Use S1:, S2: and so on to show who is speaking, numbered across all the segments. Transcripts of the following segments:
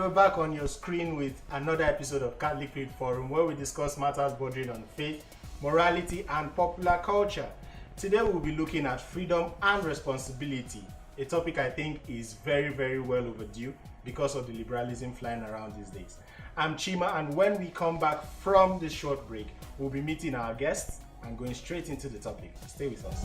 S1: we're back on your screen with another episode of Catholic Faith Forum, where we discuss matters bordering on faith, morality, and popular culture. Today we'll be looking at freedom and responsibility, a topic I think is very, very well overdue because of the liberalism flying around these days. I'm Chima, and when we come back from this short break, we'll be meeting our guests and going straight into the topic. Stay with us.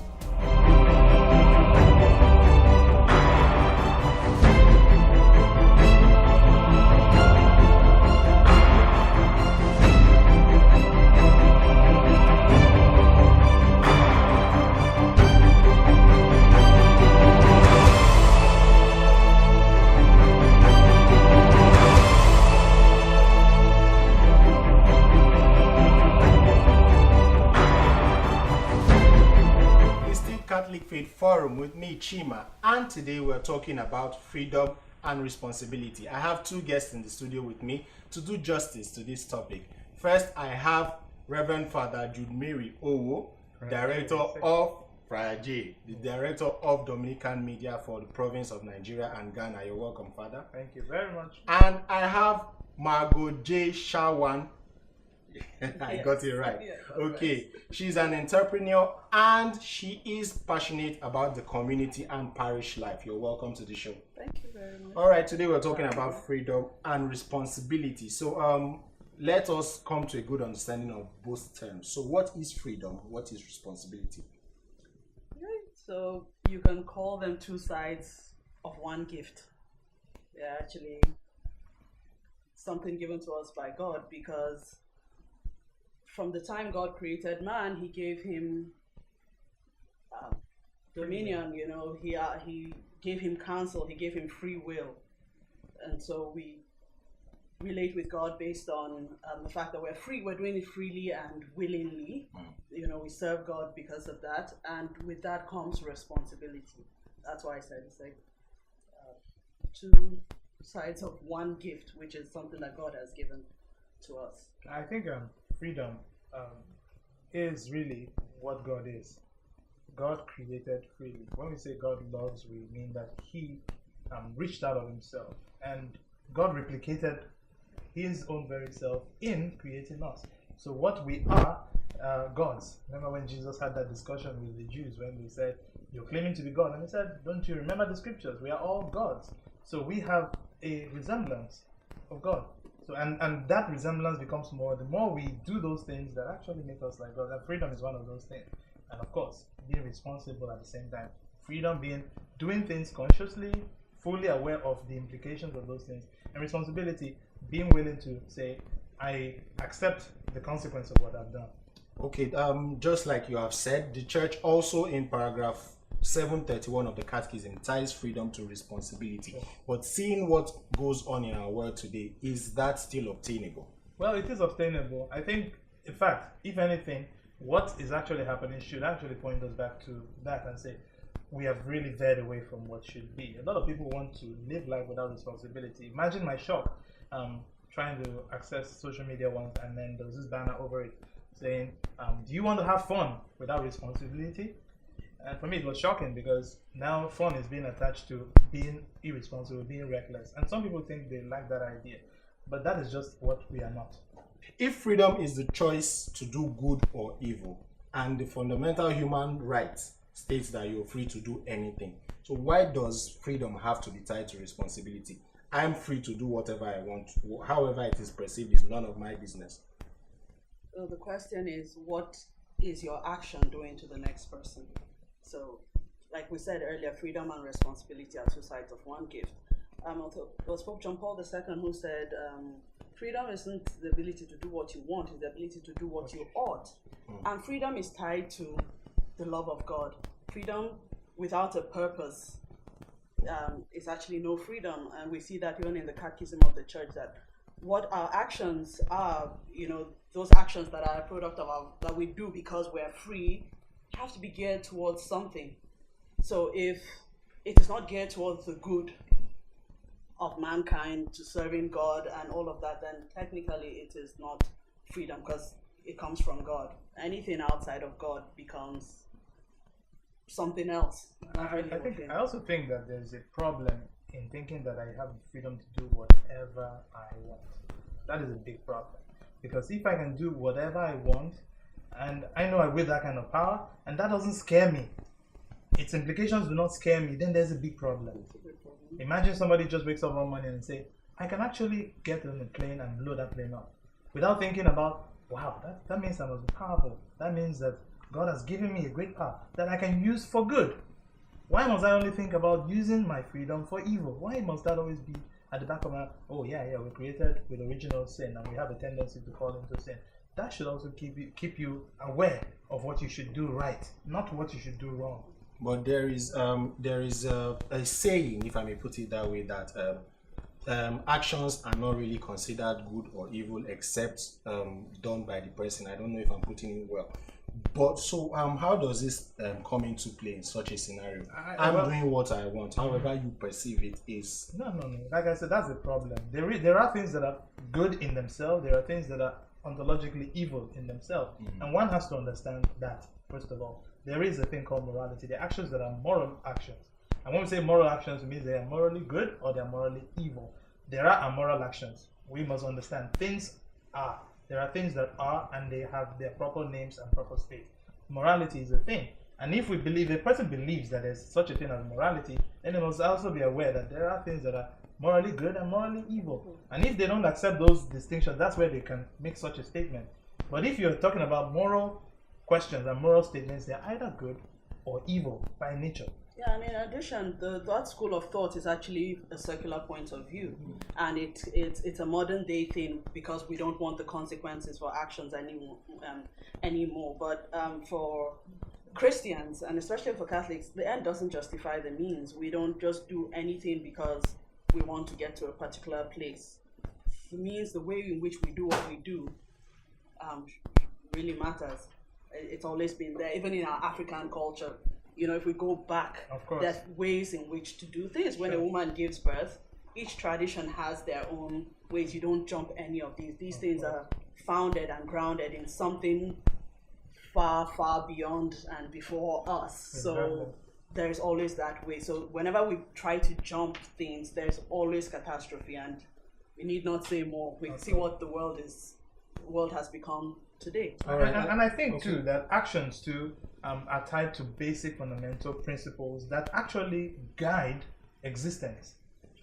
S1: Catholic Faith Forum with me, Chima, and today we're talking about freedom and responsibility. I have two guests in the studio with me to do justice to this topic. First, I have Reverend Father Jude Mary Owo, Director of Friar Jay, the Director of Dominican Media for the province of Nigeria and Ghana. You're welcome, Father.
S2: Thank you very much.
S1: And I have Margo Jey-Sharwan. I got it right. Okay, she's an entrepreneur and she is passionate about the community and parish life. You're welcome to the show.
S3: Thank you very much.
S1: All right, today we're talking about freedom and responsibility. So let us come to a good understanding of both terms. So what is freedom? What is responsibility?
S3: Right. So you can call them two sides of one gift. They're actually something given to us by God, because from the time God created man, he gave him dominion, he gave him counsel, he gave him free will. And so we relate with God based on the fact that we're free, we're doing it freely and willingly. We serve God because of that. And with that comes responsibility. That's why I said it's like two sides of one gift, which is something that God has given to us.
S2: I think freedom is really what God is. God created freely. When we say God loves, we mean that he reached out of himself, and God replicated his own very self in creating us. So what we are, gods. Remember when Jesus had that discussion with the Jews when they said, "You're claiming to be God," and he said, "Don't you remember the scriptures? We are all gods." So we have a resemblance of God. So and that resemblance becomes more the more we do those things that actually make us like God. And freedom is one of those things. And of course, being responsible at the same time. Freedom being doing things consciously, fully aware of the implications of those things. And responsibility being willing to say, I accept the consequence of what I've done.
S1: Okay, just like you have said, the church also in paragraph 731 of the Catechism ties freedom to responsibility. But seeing what goes on in our world today, is that still obtainable?
S2: Well, it is obtainable. I think, in fact, if anything, what is actually happening should actually point us back to that and say, we have really veered away from what should be. A lot of people want to live life without responsibility. Imagine my shock trying to access social media once, and then there was this banner over it saying, do you want to have fun without responsibility? And for me, it was shocking, because now fun is being attached to being irresponsible, being reckless. And some people think they like that idea, but that is just what we are not.
S1: If freedom is the choice to do good or evil, and the fundamental human right states that you're free to do anything, so why does freedom have to be tied to responsibility? I'm free to do whatever I want. However it is perceived is none of my business.
S3: So the question is, what is your action doing to the next person? So, like we said earlier, freedom and responsibility are two sides of one gift. It was Pope John Paul II who said, freedom isn't the ability to do what you want, it's the ability to do what you ought. And freedom is tied to the love of God. Freedom without a purpose is actually no freedom. And we see that even in the Catechism of the Church, that what our actions are, those actions that are a product of that we do because we're free, have to be geared towards something. So if it is not geared towards the good of mankind, to serving God and all of that, then technically it is not freedom, because it comes from God. Anything outside of God becomes something else.
S2: I also think that there's a problem in thinking that I have the freedom to do whatever I want. That is a big problem. Because if I can do whatever I want, and I know I wield that kind of power, and that doesn't scare me, its implications do not scare me, then there's a big problem. Imagine somebody just wakes up one morning and say, I can actually get on a plane and blow that plane up. Without thinking about, wow, that means I must be powerful. That means that God has given me a great power that I can use for good. Why must I only think about using my freedom for evil? Why must that always be at the back of my, oh yeah, we're created with original sin and we have a tendency to fall into sin. That should also keep you aware of what you should do right, not what you should do wrong.
S1: But there is a saying, if I may put it that way, that actions are not really considered good or evil except done by the person. I don't know if I'm putting it well. But so how does this come into play in such a scenario? I'm doing what I want. However you perceive it is...
S2: No. Like I said, that's the problem. There are things that are good in themselves. There are things that are ontologically evil in themselves. And one has to understand that, first of all. There is a thing called morality. The actions that are moral actions. And when we say moral actions, it means they are morally good or they are morally evil. There are immoral actions. We must understand things are. There are things that are and they have their proper names and proper state. Morality is a thing. And if a person believes that there's such a thing as morality, then they must also be aware that there are things that are morally good and morally evil. And if they don't accept those distinctions, that's where they can make such a statement. But if you're talking about moral questions and moral statements, they're either good or evil by nature.
S3: Yeah, and in addition, that school of thought is actually a secular point of view, and it's a modern day thing because we don't want the consequences for actions anymore. But for Christians, and especially for Catholics, the end doesn't justify the means. We don't just do anything because we want to get to a particular place. The means, the way in which we do what we do, really matters. It's always been there, even in our African culture. You know, if we go back, there's ways in which to do things. When a woman gives birth, each tradition has their own ways. You don't jump any of these. These things are founded and grounded in something far, far beyond and before us. So there's always that way. So whenever we try to jump things, there's always catastrophe. And we need not say more. We see what the world has become today.
S2: And I think too that actions too are tied to basic fundamental principles that actually guide existence.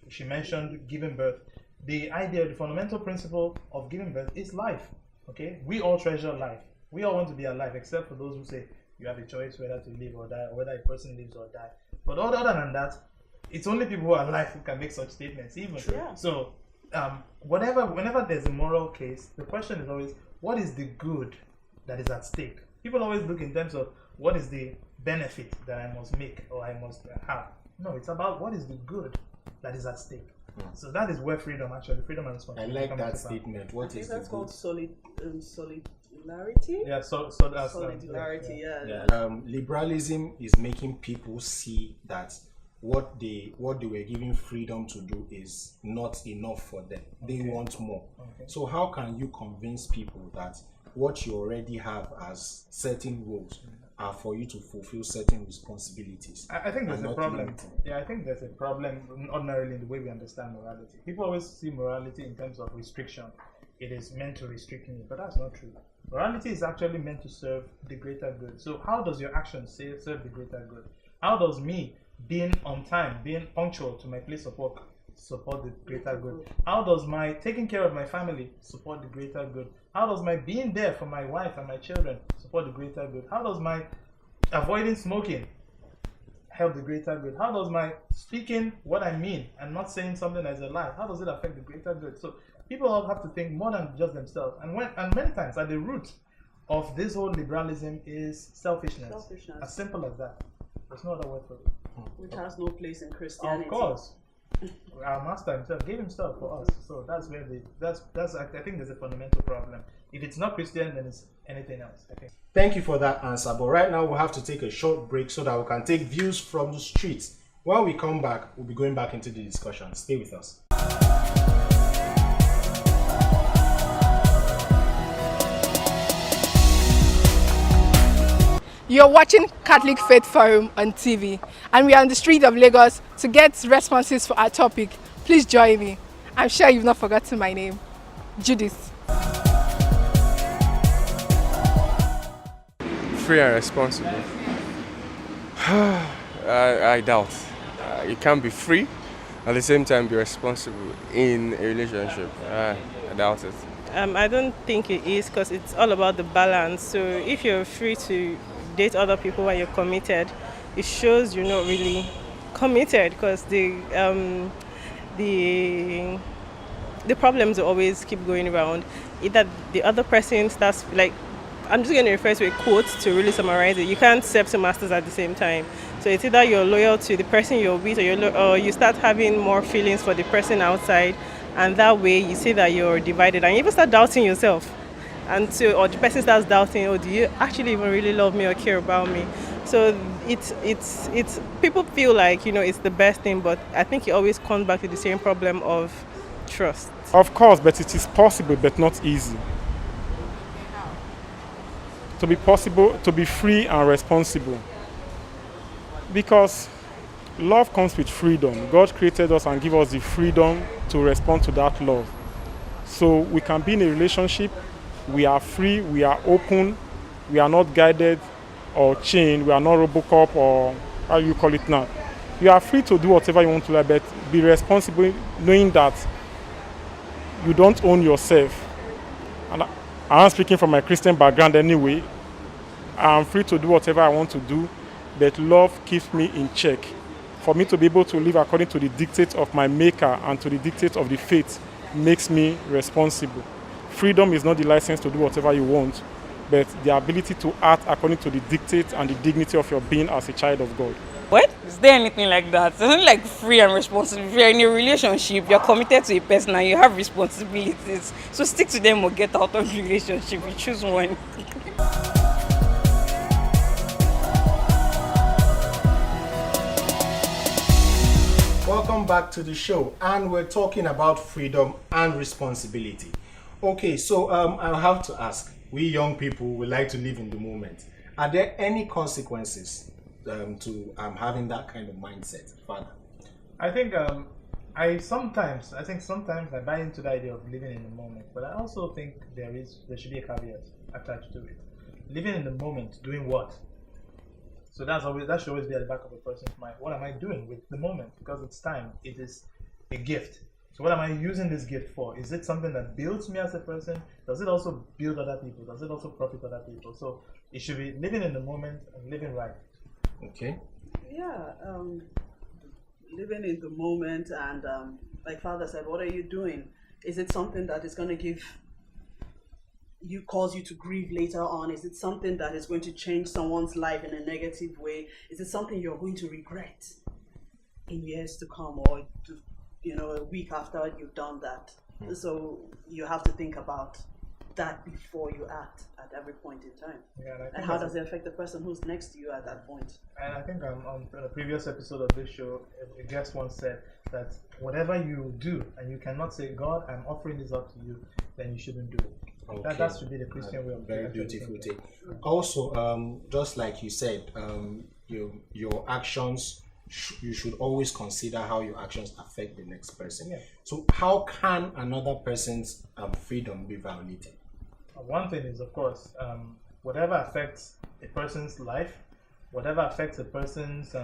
S2: She mentioned giving birth. The fundamental principle of giving birth is life. Okay, we all treasure life. We all want to be alive, except for those who say you have a choice whether to live or die, or whether a person lives or dies. But other than that, it's only people who are alive who can make such statements. Even so, whenever there's a moral case, the question is always, what is the good that is at stake? People always look in terms of what is the benefit that I must make or I must have. No, it's about what is the good that is at stake. So that is where freedom and responsibility.
S1: I like that statement. What is
S3: that's called solidarity?
S2: Yeah,
S3: solidarity. Yeah.
S1: Liberalism is making people see that what they were given freedom to do is not enough for them. They want more. So how can you convince people that what you already have as certain roles are for you to fulfill certain responsibilities?
S2: I think there's a problem. I think there's a problem ordinarily in the way we understand morality. People always see morality in terms of restriction. It is meant to restrict me, but that's not true. Morality is actually meant to serve the greater good. So how does your action serve the greater good? How does me being on time, being punctual to my place of work support the greater good? How does my taking care of my family support the greater good? How does my being there for my wife and my children support the greater good? How does my avoiding smoking help the greater good? How does my speaking what I mean and not saying something as a lie, how does it affect the greater good? So people all have to think more than just themselves. And many times at the root of this whole liberalism is selfishness. As simple as that. There's no other word for it.
S3: Which has no place in Christianity.
S2: Of course. Our master himself gave himself for us. So that's where I think there's a fundamental problem. If it's not Christian, then it's anything else, I think.
S1: Thank you for that answer. But right now we'll have to take a short break so that we can take views from the streets. When we come back, we'll be going back into the discussion. Stay with us.
S4: You're watching Catholic Faith Forum on TV, and we are on the street of Lagos to get responses for our topic. Please join me. I'm sure you've not forgotten my name, Judith.
S5: Free and responsible. I doubt. You can't be free at the same time be responsible in a relationship. I doubt it.
S6: I don't think it is, because it's all about the balance. So if you're free to date other people while you're committed, it shows you're not really committed, because the problems will always keep going around. Either the other person starts, like, I'm just going to refer to a quote to really summarize it. You can't serve two masters at the same time. So it's either you're loyal to the person you're with, or you start having more feelings for the person outside, and that way you see that you're divided, and you even start doubting yourself. And so, or the person starts doubting, oh, do you actually even really love me or care about me? So it's people feel like, it's the best thing, but I think it always comes back to the same problem of trust.
S2: Of course, but it is possible, but not easy. To be possible, to be free and responsible. Because love comes with freedom. God created us and gave us the freedom to respond to that love. So we can be in a relationship, we are free, we are open, we are not guided or chained, we are not Robocop or how you call it now. You are free to do whatever you want to, but be responsible, knowing that you don't own yourself. And I'm speaking from my Christian background anyway. I'm free to do whatever I want to do, but love keeps me in check. For me to be able to live according to the dictates of my maker and to the dictates of the faith makes me responsible. Freedom is not the license to do whatever you want, but the ability to act according to the dictates and the dignity of your being as a child of God.
S7: What? Is there anything like that? It's not like free and responsible. If you're in a relationship, you're committed to a person and you have responsibilities. So stick to them or get out of the relationship. You choose one.
S1: Welcome back to the show, and we're talking about freedom and responsibility. Okay, so I have to ask, we young people, we like to live in the moment. Are there any consequences to having that kind of mindset, Father?
S2: I think sometimes I buy into the idea of living in the moment, but I also think there should be a caveat attached to it. Living in the moment, doing what? So that should always be at the back of a person's mind. What am I doing with the moment? Because it's time. It is a gift. So what am I using this gift for? Is it something that builds me as a person? Does it also build other people? Does it also profit other people? So it should be living in the moment and living right.
S1: Okay.
S3: Yeah, living in the moment, and like Father said, what are you doing? Is it something that is going to cause you to grieve later on? Is it something that is going to change someone's life in a negative way? Is it something you're going to regret in years to come, or a week after you've done that? So you have to think about that before you act at every point in time.
S2: Yeah,
S3: and how does it affect the person who's next to you at that point?
S2: And I think on a previous episode of this show, a guest once said that whatever you do and you cannot say, God, I'm offering this up to you, then you shouldn't do it.
S1: Okay.
S2: That should be the Christian way of
S1: very beautiful take. Also, just like you said, your actions, you should always consider how your actions affect the next person.
S2: Yeah.
S1: So how can another person's freedom be violated?
S2: One thing is, of course, whatever affects a person's life, whatever affects a person's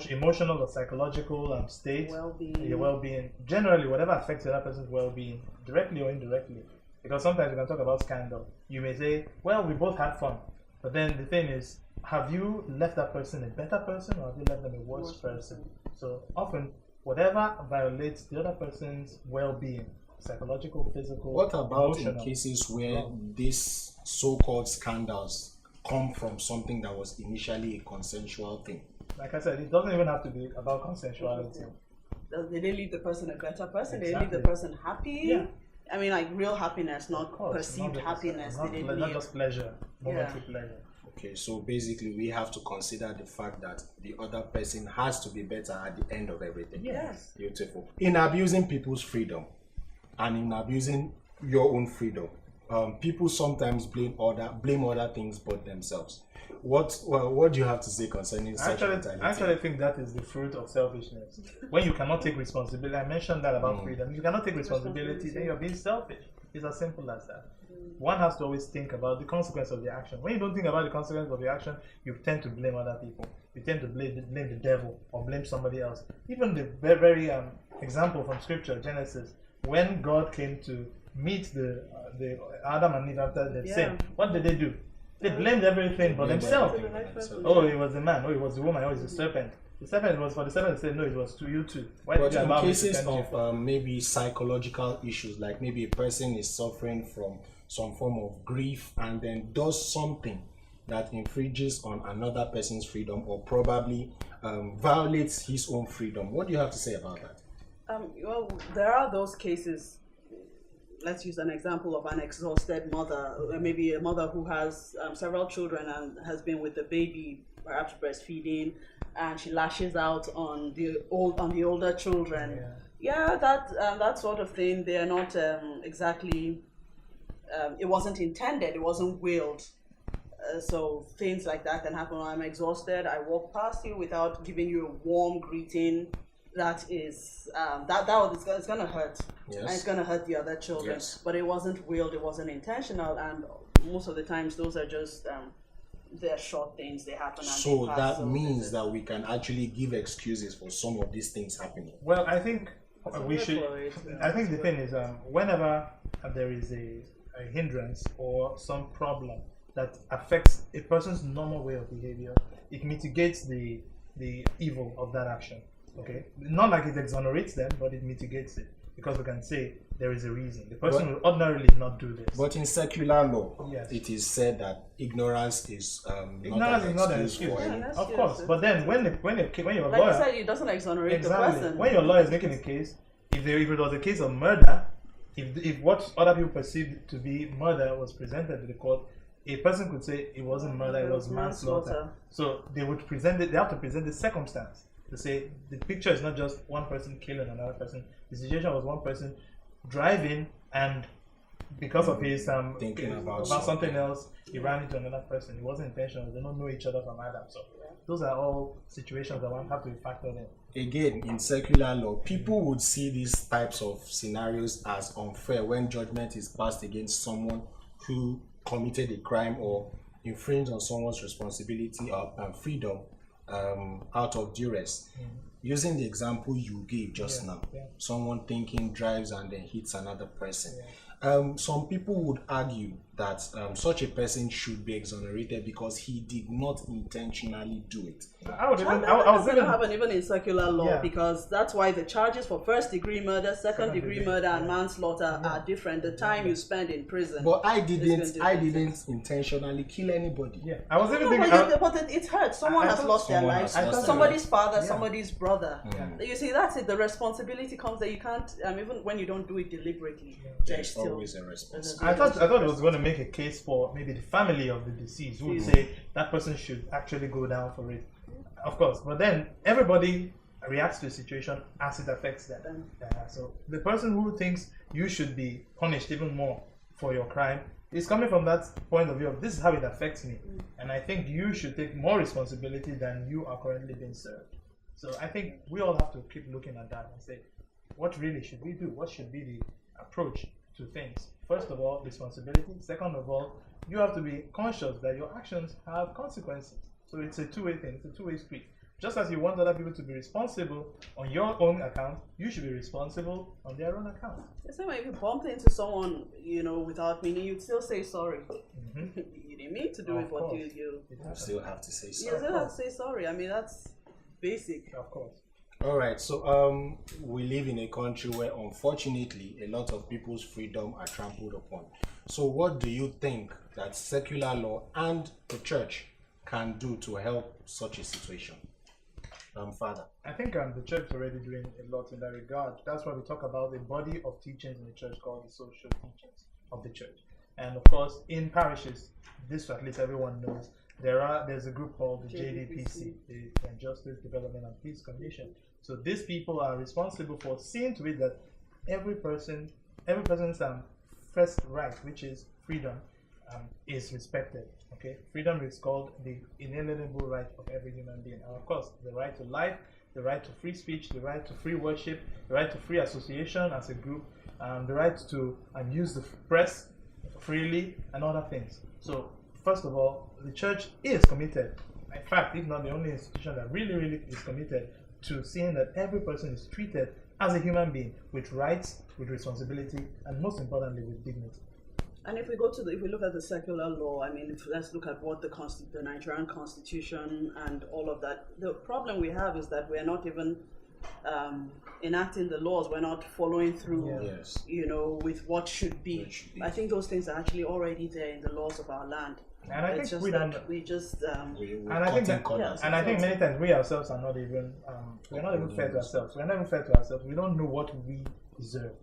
S2: emotional or psychological state, your well-being, generally whatever affects the other person's well-being, directly or indirectly. Because sometimes we can talk about scandal. You may say, well, we both had fun. But then the thing is, have you left that person a better person, or have you left them a worse person? So often, whatever violates the other person's well-being, psychological, physical,
S1: what about
S2: emotional,
S1: in cases where these so-called scandals come from something that was initially a consensual thing?
S2: Like I said, it doesn't even have to be about consensuality.
S3: Did they leave the person a better person?
S2: Exactly.
S3: Did they leave the person happy?
S2: Yeah.
S3: I mean, like real happiness, not
S2: Course,
S3: perceived happiness.
S2: Not just pleasure, momentary pleasure.
S1: Okay, so basically we have to consider the fact that the other person has to be better at the end of everything.
S3: Yes.
S1: Beautiful. In abusing people's freedom and in abusing your own freedom, people sometimes blame other things but themselves. What do you have to say concerning such mentality?
S2: Actually, I think that is the fruit of selfishness. When you cannot take responsibility, I mentioned that about freedom. If you cannot take responsibility, then you're being selfish. It's as simple as that. One has to always think about the consequence of the action. When you don't think about the consequence of the action, you tend to blame other people. You tend to blame the devil or blame somebody else. Even the very example from Scripture, Genesis, when God came to meet the Adam and Eve after they sinned, what did they do? They blamed everything but themselves. Oh, it was the man. Oh, it was the woman. Oh, it's the serpent. The serpent was for the serpent to say, no, it was to you too. Why
S1: but
S2: did you
S1: in
S2: allow me to
S1: cases
S2: tempt you?
S1: of maybe psychological issues, like maybe a person is suffering from some form of grief and then does something that infringes on another person's freedom or probably violates his own freedom. What do you have to say about that?
S3: Well, there are those cases. Let's use an example of an exhausted mother, maybe a mother who has several children and has been with the baby, perhaps breastfeeding, and she lashes out on the older children. Yeah, that sort of thing. They are not exactly. It wasn't intended. It wasn't willed. So things like that can happen. I'm exhausted. I walk past you without giving you a warm greeting. That is it's gonna hurt.
S1: Yes.
S3: And it's gonna hurt the other children.
S1: Yes.
S3: But it wasn't willed. It wasn't intentional. And most of the times, those are just they're short things. They happen. And
S1: So
S3: they pass,
S1: that
S3: so
S1: means that we can actually give excuses for some of these things happening.
S2: Well, I think we should.
S3: for it.
S2: I think the thing is, whenever there is a hindrance or some problem that affects a person's normal way of behavior, it mitigates the evil of that action. Okay, not like it exonerates them, but it mitigates it because we can say there is a reason. The person will ordinarily not do this.
S1: But in secular law,
S2: Yes.
S1: it is said that ignorance is
S2: Ignorance is not an excuse.
S1: for any.
S3: that's
S2: Of
S3: yes,
S2: course,
S3: yes.
S2: but then when you're a
S3: Like
S2: lawyer,
S3: I said, it doesn't exonerate the
S2: exactly.
S3: person.
S2: When your lawyer is making a case, if it was a case of murder, if what other people perceived to be murder was presented to the court, a person could say it wasn't murder, it was manslaughter. So they would present it. They have to present the circumstance to say the picture is not just one person killing another person. The situation was one person driving and because of his
S1: Thinking about
S2: something else, he ran into another person. It wasn't intentional. They don't know each other from Adam. So those are all situations that one have to be factored in.
S1: Again, in secular law, people would see these types of scenarios as unfair when judgment is passed against someone who committed a crime or infringed on someone's responsibility or freedom out of duress. Using the example you gave just now, someone thinking drives and then hits another person. Some people would argue that such a person should be exonerated because he did not intentionally do it.
S2: I was
S3: That doesn't happen even in secular law because that's why the charges for first-degree murder, second-degree murder, and manslaughter are different. The time you spend in prison.
S1: But I didn't intentionally kill anybody.
S2: Yeah, I was even
S3: No,
S2: thinking.
S3: but it hurts. Someone has lost their
S1: someone
S3: lives.
S1: has lost their
S3: Somebody's
S1: lives.
S3: father, somebody's brother.
S1: Mm.
S3: You see, that's it. The responsibility comes that you can't, even when you don't do it deliberately, there's still
S1: Always a responsibility.
S2: I thought it was going to make a case for maybe the family of the deceased who would say that person should actually go down for it. Of course, but then everybody reacts to the situation as it affects them. So the person who thinks you should be punished even more for your crime is coming from that point of view of this is how it affects me, and I think you should take more responsibility than you are currently being served. So I think we all have to keep looking at that and say, what really should we do? What should be the approach to things? First of all, responsibility. Second of all, you have to be conscious that your actions have consequences. So it's a two-way thing. It's a two-way street. Just as you want other people to be responsible on your own account, you should be responsible on their own account.
S3: The same way if you bump into someone, without meaning, you'd still say sorry. You didn't mean to do it, but you
S1: still have to say
S3: you
S1: sorry.
S3: still have to say sorry. I mean, that's basic.
S2: Of course.
S1: All right, so we live in a country where unfortunately a lot of people's freedom are trampled upon. So what do you think that secular law and the church can do to help such a situation? Father.
S2: I think the church is already doing a lot in that regard. That's why we talk about the body of teachings in the church called the social teachings of the church. And of course, in parishes, this at least everyone knows, there's a group called the JDPC, the Justice, Development and Peace Commission. So these people are responsible for seeing to it that every person's first right, which is freedom is respected. Okay, freedom is called the inalienable right of every human being, and of course, the right to life, the right to free speech, the right to free worship, the right to free association as a group, the right to use the press freely, and other things. So, first of all, the church is committed. In fact, if not the only institution that really is committed to seeing that every person is treated as a human being with rights, with responsibility, and most importantly, with dignity.
S3: And if we look at the secular law, I mean, let's look at what the Nigerian Constitution and all of that. The problem we have is that we're not even enacting the laws. We're not following through,
S1: Yes.
S3: with what should be. I think those things are actually already there in the laws of our land.
S2: And I
S3: It's
S2: think
S3: just
S2: we don't.
S3: that we just
S2: And I think that,
S3: Yes.
S2: and I think many times we ourselves are not even we're not even fair to ourselves. We're not even fair to ourselves. We don't know what we deserve.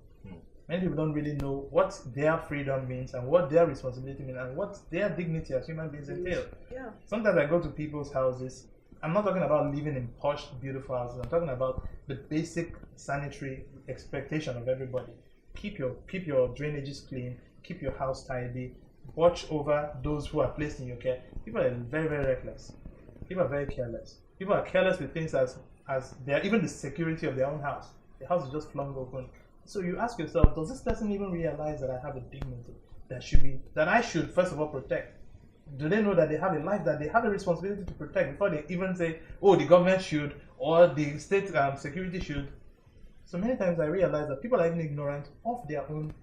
S2: Many people don't really know what their freedom means and what their responsibility means and what their dignity as human beings entail.
S3: Yeah.
S2: Sometimes I go to people's houses. I'm not talking about living in posh, beautiful houses. I'm talking about the basic sanitary expectation of everybody. Keep your drainages clean. Keep your house tidy. Watch over those who are placed in your care. People are very, very reckless. People are very careless. People are careless with things as they are even the security of their own house. The house is just flung open. So you ask yourself, does this person even realize that I have a dignity that I should first of all protect? Do they know that they have a life that they have a responsibility to protect before they even say, oh, the government should or the state security should? So many times I realize that people are even ignorant of their own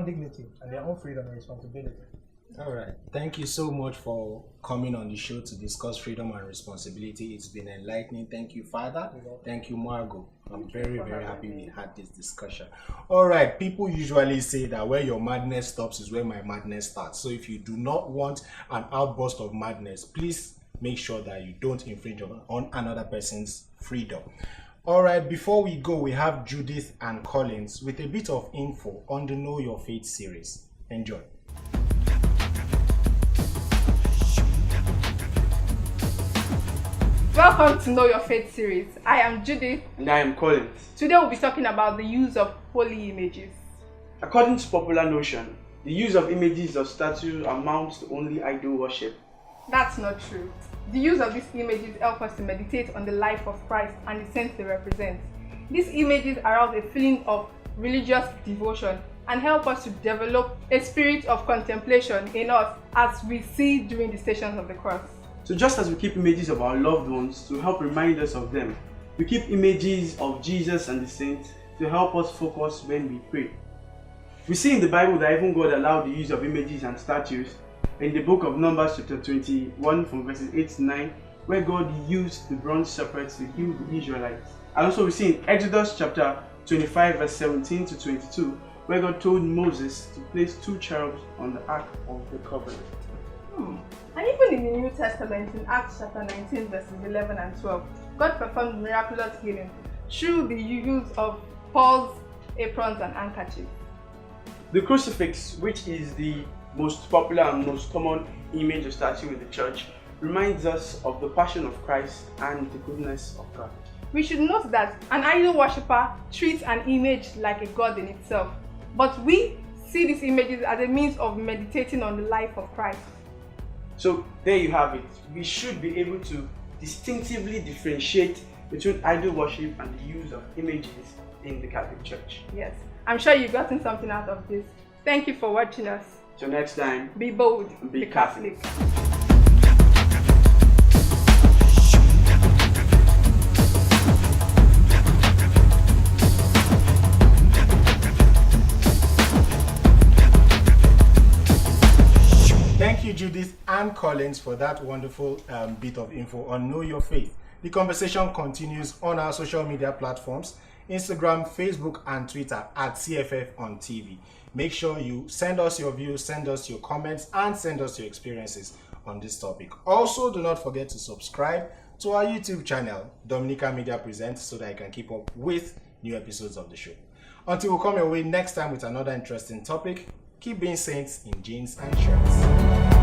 S2: dignity and their own freedom and responsibility.
S1: All right. Thank you so much for coming on the show to discuss freedom and responsibility. It's been enlightening. Thank you, Father. Thank you, Margo. I'm very, very happy we had this discussion. All right. People usually say that where your madness stops is where my madness starts. So if you do not want an outburst of madness, please make sure that you don't infringe on another person's freedom. All right. Before we go, we have Judith and Collins with a bit of info on the Know Your Faith series. Enjoy.
S4: Welcome to Know Your Faith series. I am Judith.
S8: And I am Collins.
S4: Today we'll be talking about the use of holy images.
S8: According to popular notion, the use of images or statues amounts to only idol worship.
S4: That's not true. The use of these images help us to meditate on the life of Christ and the saints they represent. These images arouse a feeling of religious devotion and help us to develop a spirit of contemplation in us as we see during the Stations of the Cross.
S8: So just as we keep images of our loved ones to help remind us of them, we keep images of Jesus and the saints to help us focus when we pray. We see in the Bible that even God allowed the use of images and statues in the book of Numbers chapter 21 from verses 8 to 9, where God used the bronze serpents to heal the Israelites. And also we see in Exodus chapter 25 verse 17 to 22, where God told Moses to place 2 cherubs on the Ark of the Covenant.
S4: And even in the New Testament, in Acts chapter 19 verses 11 and 12, God performed miraculous healing through the use of Paul's aprons and handkerchiefs.
S8: The crucifix, which is the most popular and most common image or statue in the church, reminds us of the passion of Christ and the goodness of God.
S4: We should note that an idol worshipper treats an image like a god in itself, but we see these images as a means of meditating on the life of Christ.
S8: So there you have it. We should be able to distinctively differentiate between idol worship and the use of images in the Catholic Church.
S4: Yes, I'm sure you've gotten something out of this. Thank you for watching us.
S8: Till next time,
S4: Be bold,
S8: be Catholic.
S1: Thank you, Judith and Collins, for that wonderful bit of info on Know Your Faith. The conversation continues on our social media platforms, Instagram, Facebook, and Twitter at CFF on TV. Make sure you send us your views, send us your comments, and send us your experiences on this topic. Also, do not forget to subscribe to our YouTube channel, Dominican Media Presents, so that you can keep up with new episodes of the show. Until we come your way next time with another interesting topic, keep being saints in jeans and shirts.